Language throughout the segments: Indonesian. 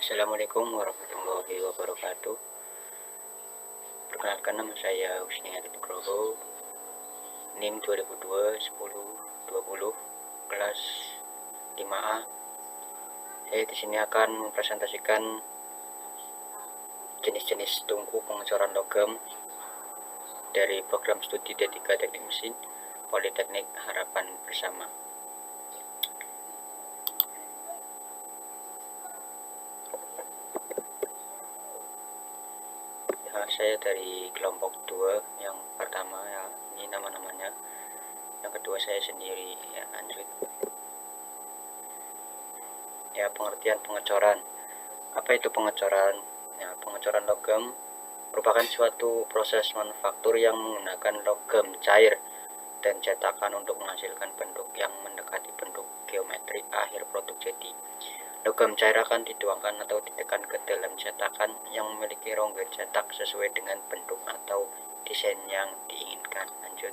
Assalamualaikum warahmatullahi wabarakatuh. Perkenalkan, nama saya Husni Hadi Nugroho, NIM 2002-10-20, kelas 5A. Saya di sini akan mempresentasikan jenis-jenis tungku pengecoran logam dari program studi D3 Teknik Mesin Politeknik Harapan Bersama. Saya dari kelompok 2 yang pertama, ya, ini nama-namanya. Yang kedua saya sendiri, ya. Lanjut. Ya, pengertian pengecoran. Apa itu pengecoran? Ya, pengecoran logam merupakan suatu proses manufaktur yang menggunakan logam cair dan cetakan untuk menghasilkan bentuk yang mendekati bentuk geometri akhir produk jadi. Logam cair akan dituangkan atau ditekan ke dalam cetakan yang memiliki rongga cetak sesuai dengan bentuk atau desain yang diinginkan. Lanjut.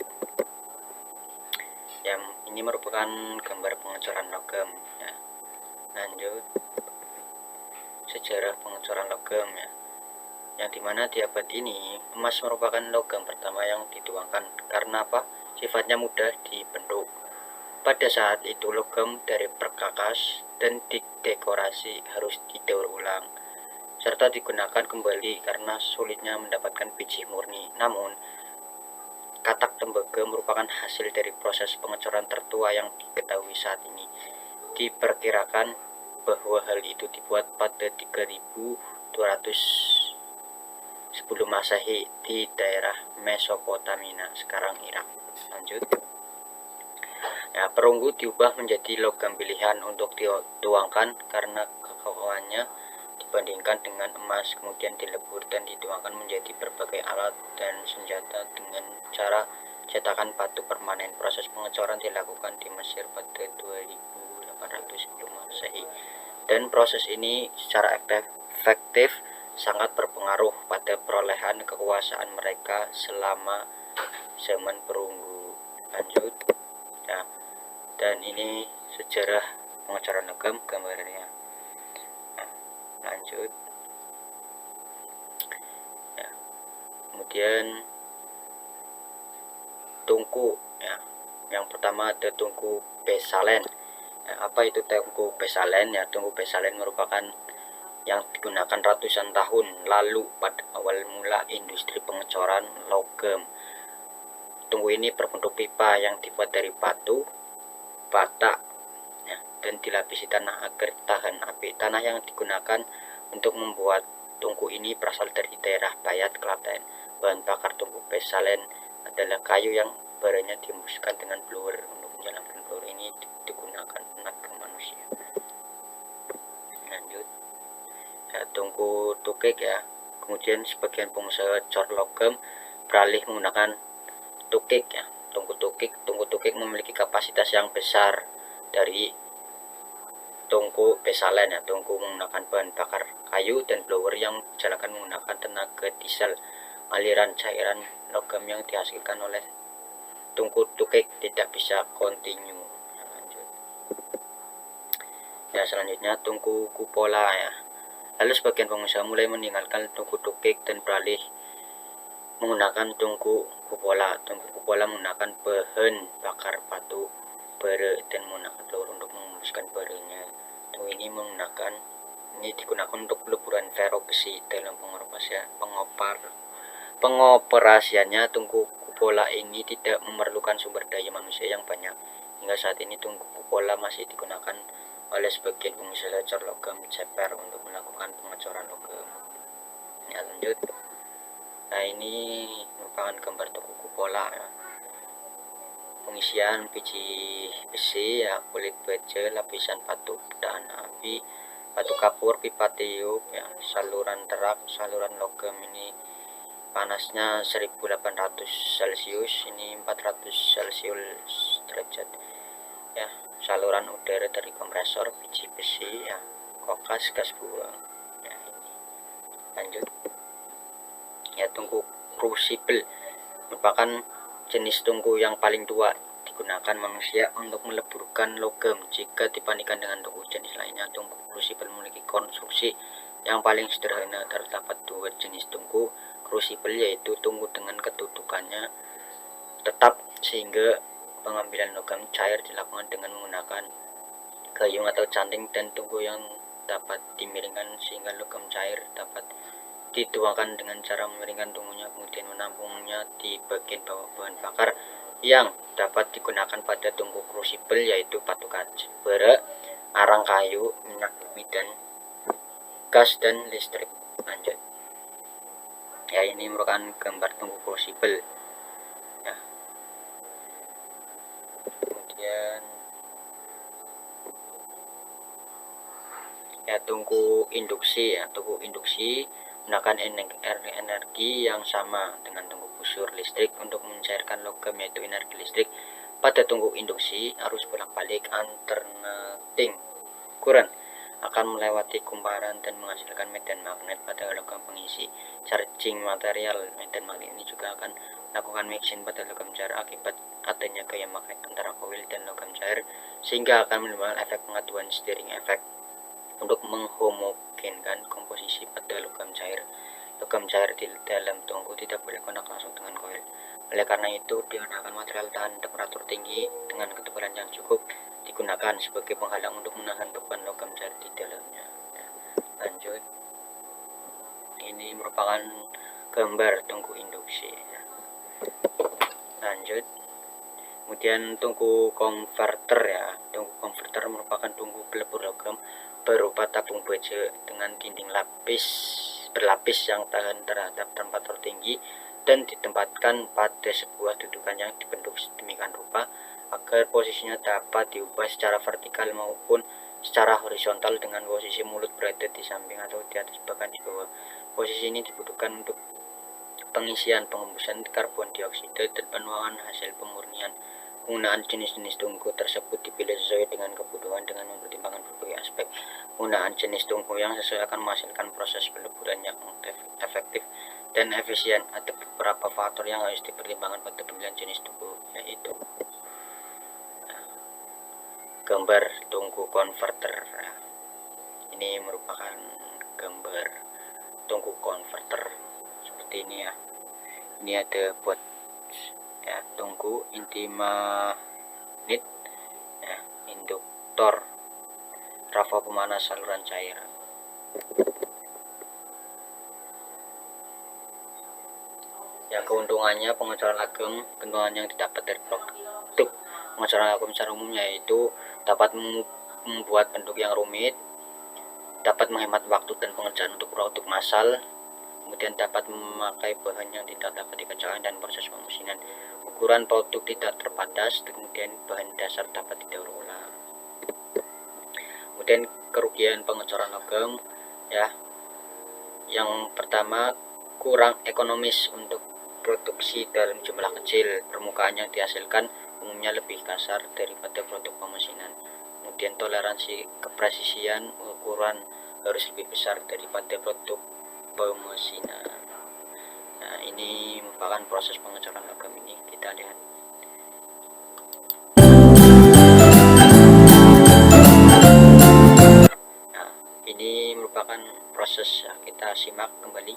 Yang ini merupakan gambar pengecoran logam, ya. Lanjut. Sejarah pengecoran logam, ya. Yang dimana di abad ini emas merupakan logam pertama yang dituangkan. Karena apa? Sifatnya mudah dibentuk. Pada saat itu logam dari perkakas dan didekorasi harus didaur ulang serta digunakan kembali karena sulitnya mendapatkan biji murni. Namun katak tembaga merupakan hasil dari proses pengecoran tertua yang diketahui saat ini. Diperkirakan bahwa hal itu dibuat pada 3200 sebelum Masehi di daerah Mesopotamia, sekarang Irak. Lanjut. Ya, perunggu diubah menjadi logam pilihan untuk dituangkan karena kekawanya dibandingkan dengan emas, kemudian dilebur dan dituangkan menjadi berbagai alat dan senjata dengan cara cetakan batu permanen. Proses pengecoran dilakukan di Mesir pada 2800 sebelum Masehi, dan proses ini secara efektif sangat berpengaruh pada perolehan kekuasaan mereka selama zaman perunggu. Lanjut. Ya, dan ini sejarah pengecoran logam gambarnya. Lanjut. Ya, kemudian tungku, ya. Yang pertama ada tungku besalen. Ya, apa itu tungku besalen? Ya, tungku besalen merupakan yang digunakan ratusan tahun lalu pada awal mula industri pengecoran logam. Tungku ini berbentuk pipa yang dibuat dari batu bata, ya, dan dilapisi tanah agar tahan api. Tanah yang digunakan untuk membuat tungku ini berasal dari daerah Bayat, Klaten. Bahan bakar tungku besalen adalah kayu yang baranya dihembuskan dengan blower. Untuk menjalankan blower ini digunakan tenaga manusia. Lanjut. Ya, tungku tukik, ya. Kemudian sebagian pengusaha cor logam beralih menggunakan tukik, ya. Tungku tukik memiliki kapasitas yang besar dari tungku besalen, ya. Tungku menggunakan bahan bakar kayu dan blower yang dijalankan menggunakan tenaga diesel. Aliran cairan logam yang dihasilkan oleh tungku tukik tidak bisa kontinu. Lanjut. Ya, selanjutnya tungku kupola, ya. Lalu sebagian pengusaha mulai meninggalkan tungku tukik dan beralih menggunakan tungku kupola. Tungku kupola menggunakan bahan bakar batu bara dan menggunakan blower untuk menghembuskan baranya. Tungku ini digunakan untuk peleburan ferro besi. Dalam pengoperasiannya, tungku kupola ini tidak memerlukan sumber daya manusia yang banyak. Hingga saat ini tungku kupola masih digunakan oleh sebagian pengusaha cor logam ceper untuk melakukan pengecoran logam. Ya, lanjut. Nah, ini merupakan gambar tungku kupola, ya. Pengisian biji besi, ya, kulit baja, lapisan batu tahan api, batu kapur, pipa tiup, ya, saluran terak, saluran logam ini panasnya 1800 celcius, ini 400 celcius derajat, ya. Saluran udara dari kompresor, biji besi, ya, kokas, gas buang, ya, ini. Lanjut. Ya, tungku crucible merupakan jenis tungku yang paling tua digunakan manusia untuk meleburkan logam. Jika dibandingkan dengan tungku jenis lainnya, tungku crucible memiliki konstruksi Yang paling sederhana terdapat dua jenis tungku crucible, yaitu tungku dengan kedudukannya tetap sehingga pengambilan logam cair dilakukan dengan menggunakan gayung atau canting, dan tungku yang dapat dimiringkan sehingga logam cair dapat dituangkan dengan cara memiringkan tungkunya kemudian menampungnya di bagian bawah bahan bakar yang dapat digunakan pada tungku crucible, yaitu batu kaca, bara, arang kayu, minyak bumi, dan gas dan listrik. Lanjut ya, ini merupakan gambar tungku crucible ya. Kemudian ya, tungku induksi ya. Tungku induksi menggunakan energi yang sama dengan tungku busur listrik untuk mencairkan logam, yaitu energi listrik. Pada tungku induksi, arus bolak-balik alternating current akan melewati kumparan dan menghasilkan medan magnet pada logam pengisi. Charging material medan magnet ini juga akan melakukan mixing pada logam cair akibat adanya gaya magnet antara koil dan logam cair, sehingga akan menimbulkan efek pengatuan steering effect untuk menghomogenkan komposisi pada logam cair. Logam cair di dalam tungku tidak boleh kontak langsung dengan koil. Oleh karena itu, digunakan material tahan temperatur tinggi dengan ketebalan yang cukup digunakan sebagai penghalang untuk menahan beban logam cair di dalamnya. Lanjut, ini merupakan gambar tungku induksi. Lanjut, kemudian tungku konverter ya. Tungku konverter merupakan tungku pelebur logam berupa tabung baja dengan dinding berlapis yang tahan terhadap temperatur tinggi dan ditempatkan pada sebuah dudukan yang dibentuk sedemikian rupa agar posisinya dapat diubah secara vertikal maupun secara horizontal dengan posisi mulut berada di samping atau di atas bahkan di bawah. Posisi ini dibutuhkan untuk pengisian, pengembusan karbon dioksida, dan penuangan hasil pemurnian. Penggunaan jenis-jenis tungku tersebut dipilih sesuai dengan kebutuhan dengan mempertimbangkan berbagai aspek. Penggunaan jenis tungku yang sesuai akan menghasilkan proses peleburan yang efektif dan efisien. Ada beberapa faktor yang harus dipertimbangkan pada pemilihan jenis tungku, yaitu gambar tungku konverter. Ini merupakan gambar tungku konverter seperti ini ya. Ini ada buat ya, tungku inti magnet ya, induktor, rafa pemanas saluran cair. Ya, keuntungannya pengecoran logam. Keuntungan yang didapat dari produk pengecoran logam secara umumnya yaitu dapat membuat bentuk yang rumit, dapat menghemat waktu dan pengerjaan untuk produk massal, kemudian dapat memakai bahan yang tidak dapat dikecilkan dan proses pemesinan. Ukuran produk tidak terbatas, kemudian bahan dasar dapat didaur ulang. Kemudian kerugian pengecoran logam ya, yang pertama kurang ekonomis untuk produksi dalam jumlah kecil. Permukaan yang dihasilkan umumnya lebih kasar daripada produk pemesinan. Kemudian toleransi kepresisian ukuran harus lebih besar daripada produk pemesinan. Nah, ini merupakan proses pengecoran logam. Ini kita lihat. Nah, ini merupakan proses ya, kita simak kembali.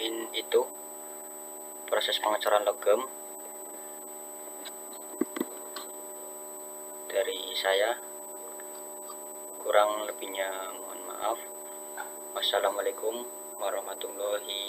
mungkin itu proses pengecoran logam dari saya. Kurang lebihnya mohon maaf. Wassalamualaikum warahmatullahi